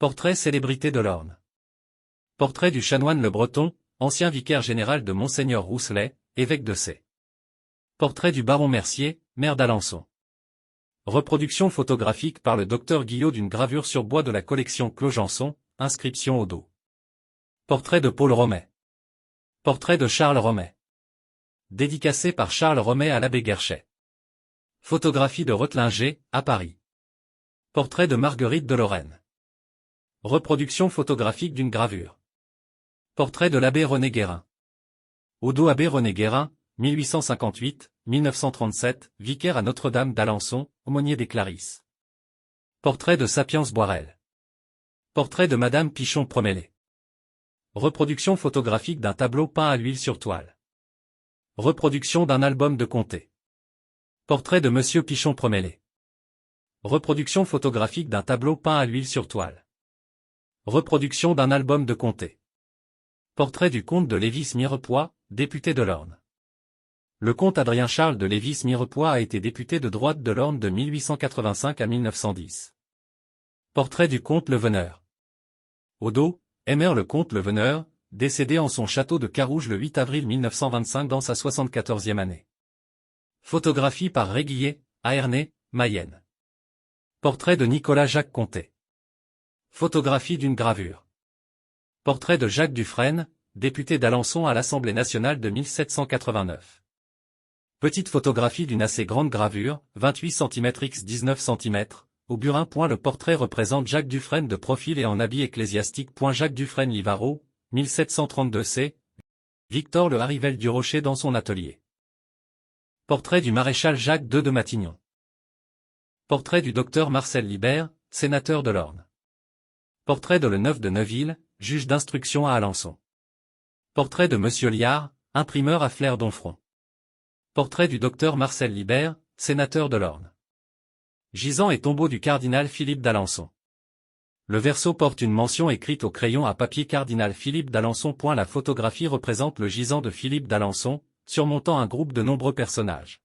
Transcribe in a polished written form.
Portrait célébrité de l'Orne. Portrait du chanoine Le Breton, ancien vicaire général de Monseigneur Rousselet, évêque de Sées. Portrait du baron Mercier, maire d'Alençon. Reproduction photographique par le docteur Guillot d'une gravure sur bois de la collection Clogenson, inscription au dos. Portrait de Paul Romet. Portrait de Charles Romet. Dédicacé par Charles Romet à l'abbé Guerchet. Photographie de Rotlinger, à Paris. Portrait de Marguerite de Lorraine. Reproduction photographique d'une gravure. Portrait de l'abbé René Guérin. Au dos abbé René Guérin, 1858-1937, vicaire à Notre-Dame d'Alençon, aumônier des Clarisses. Portrait de Sapience Boirel. Portrait de Madame Pichon-Promélé. Reproduction photographique d'un tableau peint à l'huile sur toile. Reproduction d'un album de comté. Portrait de Monsieur Pichon-Promélé. Reproduction photographique d'un tableau peint à l'huile sur toile. Reproduction d'un album de comté. Portrait du comte de Lévis-Mirepoix, député de l'Orne. Le comte Adrien-Charles de Lévis-Mirepoix a été député de droite de l'Orne de 1885 à 1910. Portrait du comte Leveneur. Au dos, Aimère le comte Leveneur, décédé en son château de Carouge le 8 avril 1925 dans sa 74e année. Photographie par Réguillet, à Ernée, Mayenne. Portrait de Nicolas-Jacques Comté. Photographie d'une gravure. Portrait de Jacques Dufresne, député d'Alençon à l'Assemblée nationale de 1789. Petite photographie d'une assez grande gravure, 28 cm x 19 cm, au burin. Le portrait représente Jacques Dufresne de profil et en habit ecclésiastique. Jacques Dufresne Livaro, 1732 c. Victor Le Harivelle du Rocher dans son atelier. Portrait du maréchal Jacques II de Matignon. Portrait du docteur Marcel Libert, sénateur de l'Orne. Portrait de Leneuf de Neuville, juge d'instruction à Alençon. Portrait de Monsieur Liard, imprimeur à Flers-Domfront. Portrait du docteur Marcel Libert, sénateur de l'Orne. Gisant et tombeau du cardinal Philippe d'Alençon. Le verso porte une mention écrite au crayon à papier cardinal Philippe d'Alençon. La photographie représente le gisant de Philippe d'Alençon, surmontant un groupe de nombreux personnages.